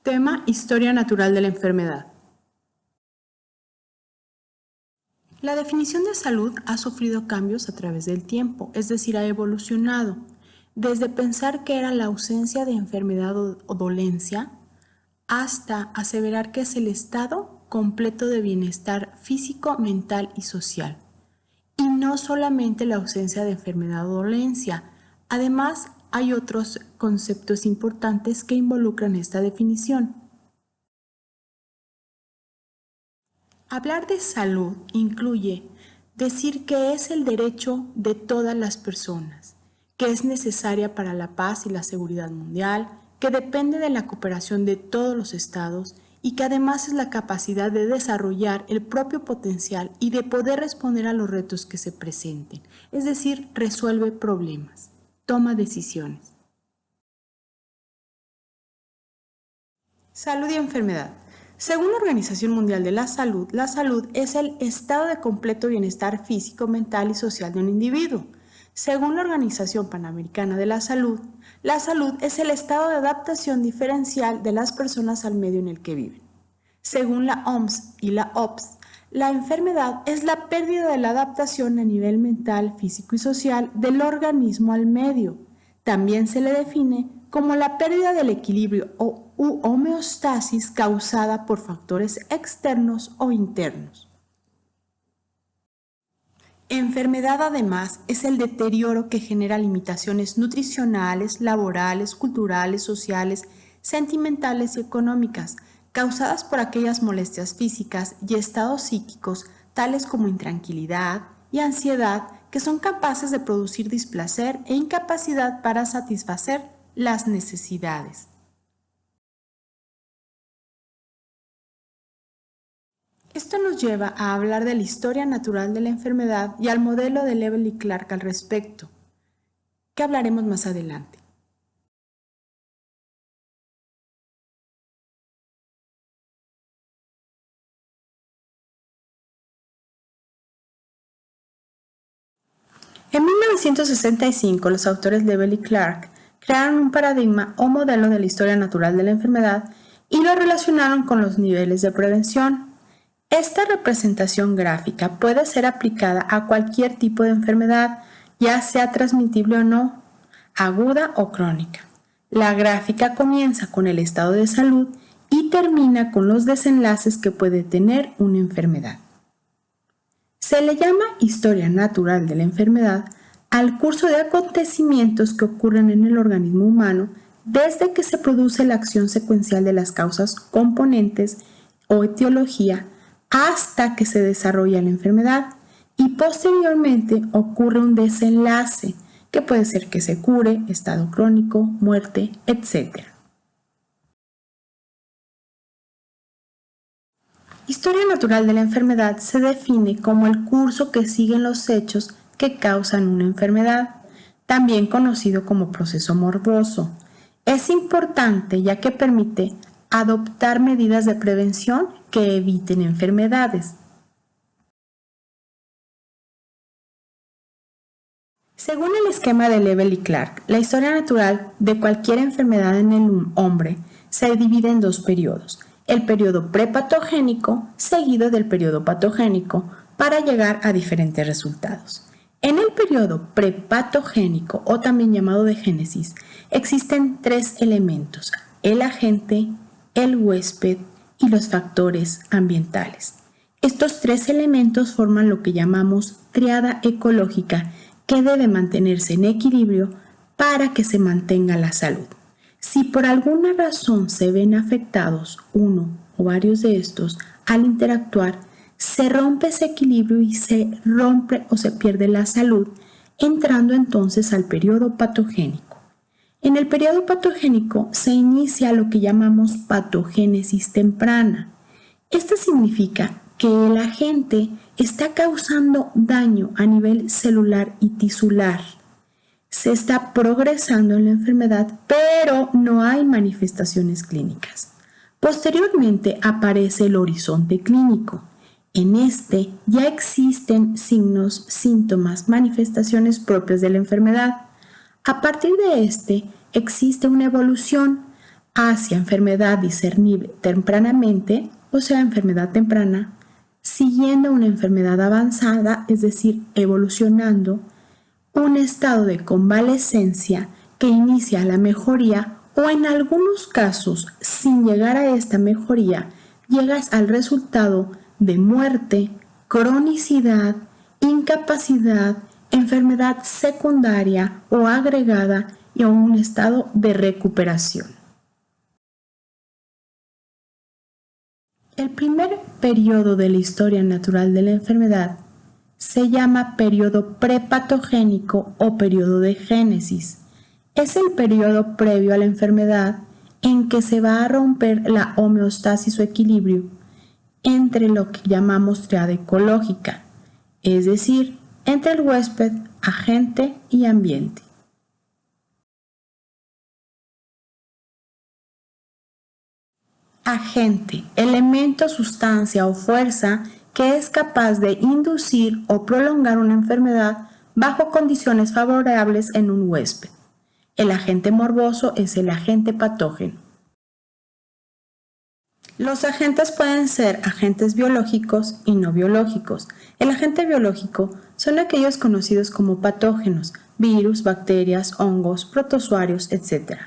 Tema: Historia natural de la enfermedad. La definición de salud ha sufrido cambios a través del tiempo, es decir, ha evolucionado. Desde pensar que era la ausencia de enfermedad o dolencia, hasta aseverar que es el estado completo de bienestar físico, mental y social. Y no solamente la ausencia de enfermedad o dolencia. Además, hay otros conceptos importantes que involucran esta definición. Hablar de salud incluye decir que es el derecho de todas las personas, que es necesaria para la paz y la seguridad mundial, que depende de la cooperación de todos los estados y que además es la capacidad de desarrollar el propio potencial y de poder responder a los retos que se presenten, es decir, resuelve problemas, toma decisiones. Salud y enfermedad. Según la Organización Mundial de la salud es el estado de completo bienestar físico, mental y social de un individuo. Según la Organización Panamericana de la salud es el estado de adaptación diferencial de las personas al medio en el que viven. Según la OMS y la OPS, la enfermedad es la pérdida de la adaptación a nivel mental, físico y social del organismo al medio. También se le define como la pérdida del equilibrio u homeostasis causada por factores externos o internos. Enfermedad, además, es el deterioro que genera limitaciones nutricionales, laborales, culturales, sociales, sentimentales y económicas, causadas por aquellas molestias físicas y estados psíquicos, tales como intranquilidad y ansiedad, que son capaces de producir displacer e incapacidad para satisfacer las necesidades. Esto nos lleva a hablar de la historia natural de la enfermedad y al modelo de Lebel y Clark al respecto, que hablaremos más adelante. En 1965, los autores Lebel y Clark crearon un paradigma o modelo de la historia natural de la enfermedad y lo relacionaron con los niveles de prevención. Esta representación gráfica puede ser aplicada a cualquier tipo de enfermedad, ya sea transmitible o no, aguda o crónica. La gráfica comienza con el estado de salud y termina con los desenlaces que puede tener una enfermedad. Se le llama historia natural de la enfermedad al curso de acontecimientos que ocurren en el organismo humano desde que se produce la acción secuencial de las causas, componentes o etiología hasta que se desarrolla la enfermedad y posteriormente ocurre un desenlace que puede ser que se cure, estado crónico, muerte, etc. Historia natural de la enfermedad se define como el curso que siguen los hechos que causan una enfermedad, también conocido como proceso morboso. Es importante ya que permite adoptar medidas de prevención que eviten enfermedades. Según el esquema de Lebel y Clark, la historia natural de cualquier enfermedad en el hombre se divide en dos periodos: el periodo prepatogénico seguido del periodo patogénico para llegar a diferentes resultados. En el periodo prepatogénico, o también llamado de génesis, existen tres elementos: el agente, el huésped y los factores ambientales. Estos tres elementos forman lo que llamamos tríada ecológica, que debe mantenerse en equilibrio para que se mantenga la salud. Si por alguna razón se ven afectados uno o varios de estos al interactuar, se rompe ese equilibrio y se rompe o se pierde la salud, entrando entonces al periodo patogénico. En el periodo patogénico se inicia lo que llamamos patogénesis temprana. Esto significa que el agente está causando daño a nivel celular y tisular. Se está progresando en la enfermedad, pero no hay manifestaciones clínicas. Posteriormente aparece el horizonte clínico. En este ya existen signos, síntomas, manifestaciones propias de la enfermedad. A partir de este existe una evolución hacia enfermedad discernible tempranamente, o sea, enfermedad temprana, siguiendo una enfermedad avanzada, es decir, evolucionando, un estado de convalescencia que inicia la mejoría o en algunos casos, sin llegar a esta mejoría, llegas al resultado de muerte, cronicidad, incapacidad, enfermedad secundaria o agregada y a un estado de recuperación. El primer periodo de la historia natural de la enfermedad se llama periodo prepatogénico o periodo de génesis. Es el periodo previo a la enfermedad en que se va a romper la homeostasis o equilibrio entre lo que llamamos triada ecológica, es decir, entre el huésped, agente y ambiente. Agente, elemento, sustancia o fuerza que es capaz de inducir o prolongar una enfermedad bajo condiciones favorables en un huésped. El agente morboso es el agente patógeno. Los agentes pueden ser agentes biológicos y no biológicos. El agente biológico son aquellos conocidos como patógenos, virus, bacterias, hongos, protozoarios, etc.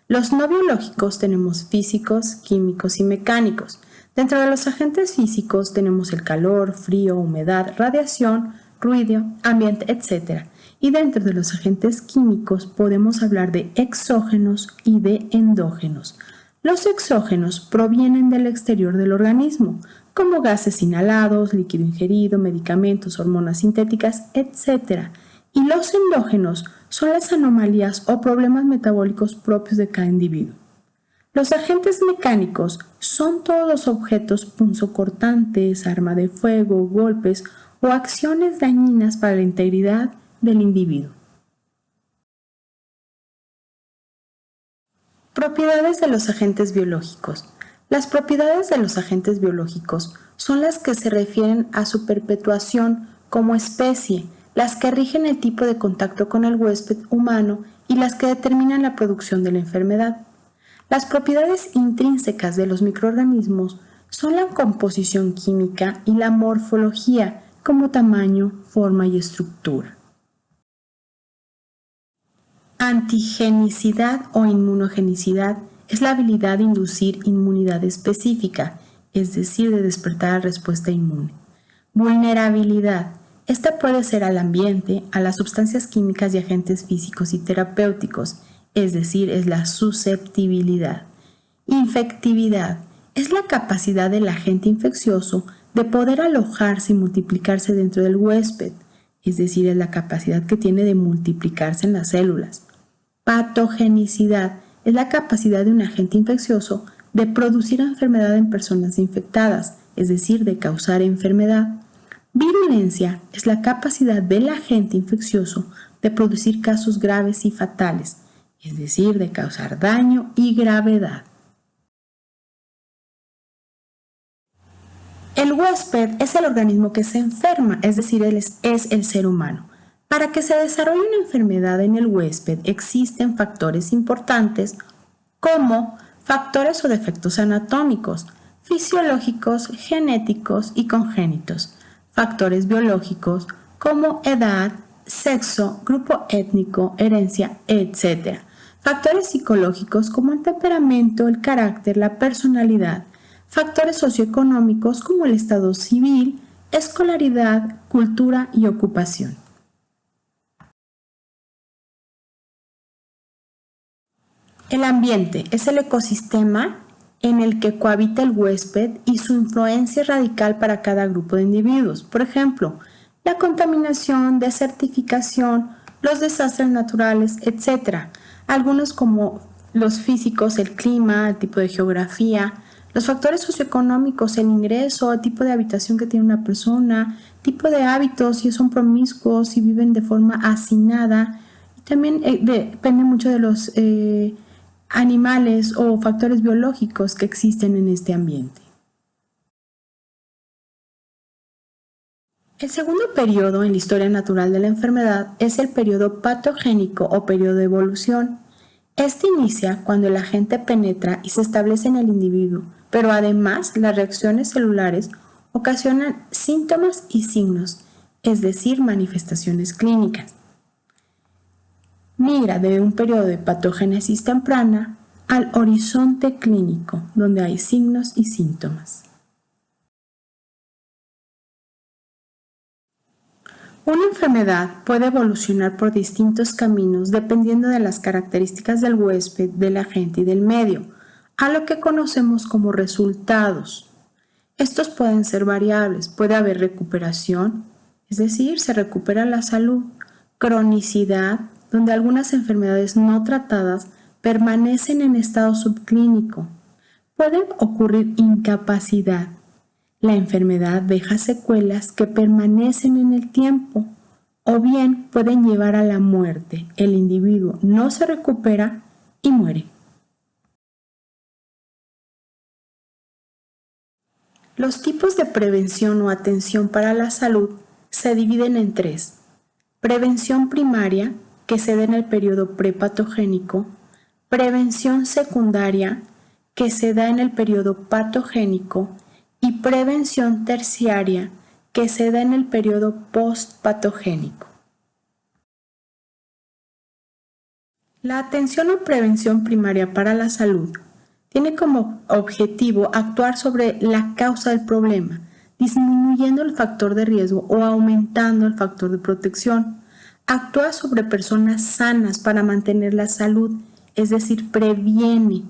Los no biológicos tenemos físicos, químicos y mecánicos. Dentro de los agentes físicos tenemos el calor, frío, humedad, radiación, ruido, ambiente, etc. Y dentro de los agentes químicos podemos hablar de exógenos y de endógenos. Los exógenos provienen del exterior del organismo, como gases inhalados, líquido ingerido, medicamentos, hormonas sintéticas, etc. Y los endógenos son las anomalías o problemas metabólicos propios de cada individuo. Los agentes mecánicos son todos los objetos punzocortantes, arma de fuego, golpes o acciones dañinas para la integridad del individuo. Propiedades de los agentes biológicos. Las propiedades de los agentes biológicos son las que se refieren a su perpetuación como especie, las que rigen el tipo de contacto con el huésped humano y las que determinan la producción de la enfermedad. Las propiedades intrínsecas de los microorganismos son la composición química y la morfología, como tamaño, forma y estructura. Antigenicidad o inmunogenicidad es la habilidad de inducir inmunidad específica, es decir, de despertar la respuesta inmune. Vulnerabilidad. Esta puede ser al ambiente, a las sustancias químicas y agentes físicos y terapéuticos, es decir, es la susceptibilidad. Infectividad. Es la capacidad del agente infeccioso de poder alojarse y multiplicarse dentro del huésped, es decir, es la capacidad que tiene de multiplicarse en las células. Patogenicidad es la capacidad de un agente infeccioso de producir enfermedad en personas infectadas, es decir, de causar enfermedad. Virulencia es la capacidad del agente infeccioso de producir casos graves y fatales, es decir, de causar daño y gravedad. El huésped es el organismo que se enferma, es decir, es el ser humano. Para que se desarrolle una enfermedad en el huésped existen factores importantes como factores o defectos anatómicos, fisiológicos, genéticos y congénitos, factores biológicos como edad, sexo, grupo étnico, herencia, etc. Factores psicológicos como el temperamento, el carácter, la personalidad, factores socioeconómicos como el estado civil, escolaridad, cultura y ocupación. El ambiente es el ecosistema en el que cohabita el huésped y su influencia es radical para cada grupo de individuos. Por ejemplo, la contaminación, desertificación, los desastres naturales, etc. Algunos como los físicos, el clima, el tipo de geografía, los factores socioeconómicos, el ingreso, el tipo de habitación que tiene una persona, tipo de hábitos, si son promiscuos, si viven de forma hacinada. Y también depende mucho de los animales o factores biológicos que existen en este ambiente. El segundo periodo en la historia natural de la enfermedad es el periodo patogénico o periodo de evolución. Este inicia cuando el agente penetra y se establece en el individuo, pero además las reacciones celulares ocasionan síntomas y signos, es decir, manifestaciones clínicas. Migra de un periodo de patogénesis temprana al horizonte clínico, donde hay signos y síntomas. Una enfermedad puede evolucionar por distintos caminos dependiendo de las características del huésped, del agente y del medio, a lo que conocemos como resultados. Estos pueden ser variables, puede haber recuperación, es decir, se recupera la salud, cronicidad, donde algunas enfermedades no tratadas permanecen en estado subclínico. Puede ocurrir incapacidad. La enfermedad deja secuelas que permanecen en el tiempo o bien pueden llevar a la muerte. El individuo no se recupera y muere. Los tipos de prevención o atención para la salud se dividen en tres. Prevención primaria, que se da en el periodo prepatogénico. Prevención secundaria, que se da en el periodo patogénico. Y prevención terciaria, que se da en el periodo postpatogénico. La atención o prevención primaria para la salud tiene como objetivo actuar sobre la causa del problema, disminuyendo el factor de riesgo o aumentando el factor de protección. Actúa sobre personas sanas para mantener la salud, es decir, previene.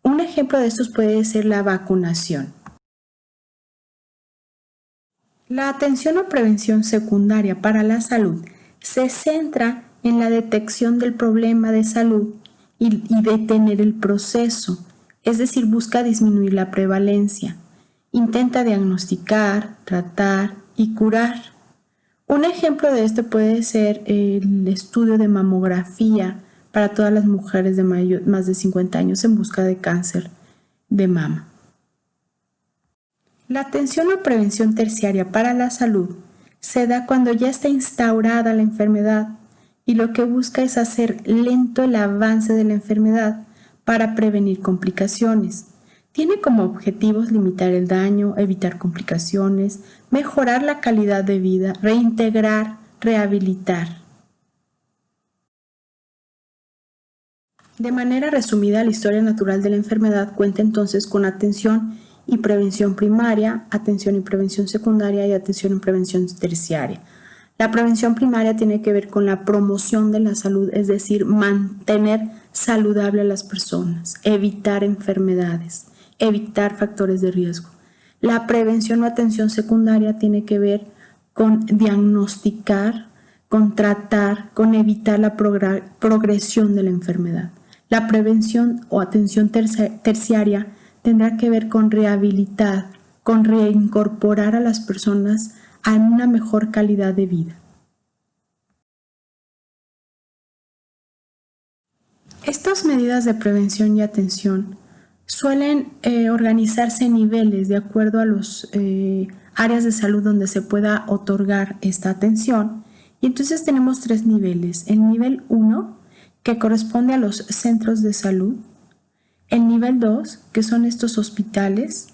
Un ejemplo de estos puede ser la vacunación. La atención o prevención secundaria para la salud se centra en la detección del problema de salud y detener el proceso, es decir, busca disminuir la prevalencia. Intenta diagnosticar, tratar y curar. Un ejemplo de esto puede ser el estudio de mamografía para todas las mujeres de más de 50 años en busca de cáncer de mama. La atención o prevención terciaria para la salud se da cuando ya está instaurada la enfermedad y lo que busca es hacer lento el avance de la enfermedad para prevenir complicaciones. Tiene como objetivos limitar el daño, evitar complicaciones, mejorar la calidad de vida, reintegrar, rehabilitar. De manera resumida, la historia natural de la enfermedad cuenta entonces con atención y prevención primaria, atención y prevención secundaria y atención y prevención terciaria. La prevención primaria tiene que ver con la promoción de la salud, es decir, mantener saludable a las personas, evitar enfermedades, evitar factores de riesgo. La prevención o atención secundaria tiene que ver con diagnosticar, con tratar, con evitar la progresión de la enfermedad. La prevención o atención terciaria tendrá que ver con rehabilitar, con reincorporar a las personas a una mejor calidad de vida. Estas medidas de prevención y atención suelen organizarse en niveles de acuerdo a los áreas de salud donde se pueda otorgar esta atención. Y entonces tenemos tres niveles. El nivel 1, que corresponde a los centros de salud. El nivel 2, que son estos hospitales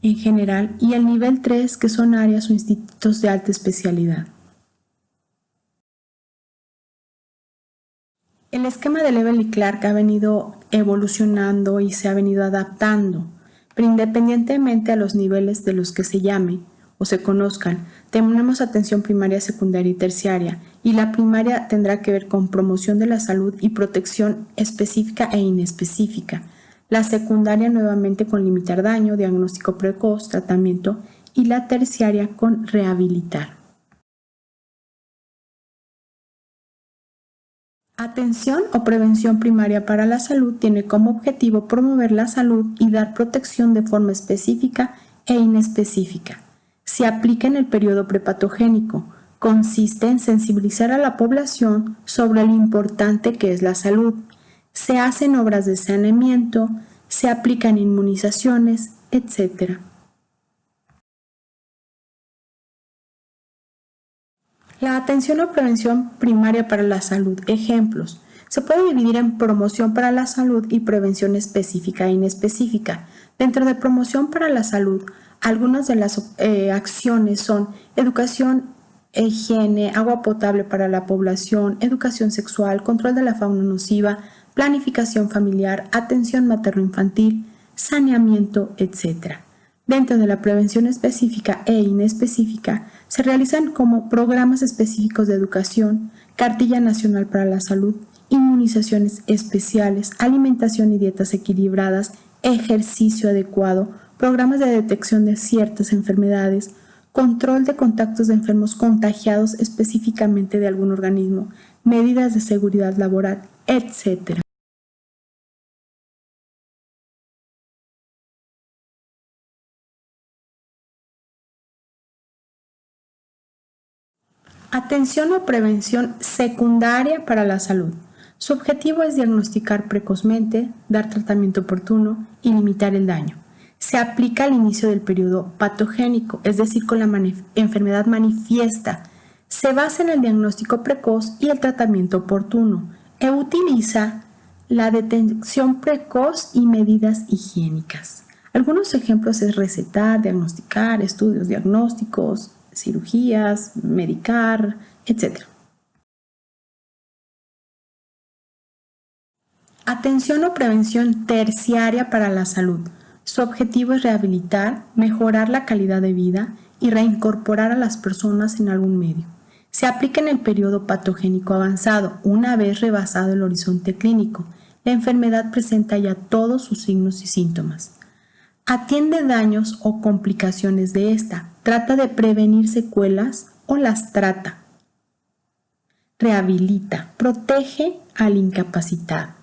en general. Y el nivel 3, que son áreas o institutos de alta especialidad. El esquema de Level y Clark ha venido evolucionando y se ha venido adaptando, pero independientemente a los niveles de los que se llame o se conozcan, tenemos atención primaria, secundaria y terciaria, y la primaria tendrá que ver con promoción de la salud y protección específica e inespecífica. La secundaria nuevamente con limitar daño, diagnóstico precoz, tratamiento, y la terciaria con rehabilitar. Atención o prevención primaria para la salud tiene como objetivo promover la salud y dar protección de forma específica e inespecífica. Se aplica en el periodo prepatogénico. Consiste en sensibilizar a la población sobre lo importante que es la salud. Se hacen obras de saneamiento, se aplican inmunizaciones, etc. La atención o prevención primaria para la salud. Ejemplos. Se puede dividir en promoción para la salud y prevención específica e inespecífica. Dentro de promoción para la salud, algunas de las acciones son educación, higiene, agua potable para la población, educación sexual, control de la fauna nociva, planificación familiar, atención materno-infantil, saneamiento, etc. Dentro de la prevención específica e inespecífica, se realizan como programas específicos de educación, cartilla nacional para la salud, inmunizaciones especiales, alimentación y dietas equilibradas, ejercicio adecuado, programas de detección de ciertas enfermedades, control de contactos de enfermos contagiados específicamente de algún organismo, medidas de seguridad laboral, etc. Atención o prevención secundaria para la salud. Su objetivo es diagnosticar precozmente, dar tratamiento oportuno y limitar el daño. Se aplica al inicio del periodo patogénico, es decir, con la enfermedad manifiesta. Se basa en el diagnóstico precoz y el tratamiento oportuno. Utiliza la detección precoz y medidas higiénicas. Algunos ejemplos es recetar, diagnosticar, estudios diagnósticos, cirugías, medicar, etc. Atención o prevención terciaria para la salud. Su objetivo es rehabilitar, mejorar la calidad de vida y reincorporar a las personas en algún medio. Se aplica en el periodo patogénico avanzado, una vez rebasado el horizonte clínico. La enfermedad presenta ya todos sus signos y síntomas. Atiende daños o complicaciones de esta. Trata de prevenir secuelas o las trata. Rehabilita. Protege al incapacitado.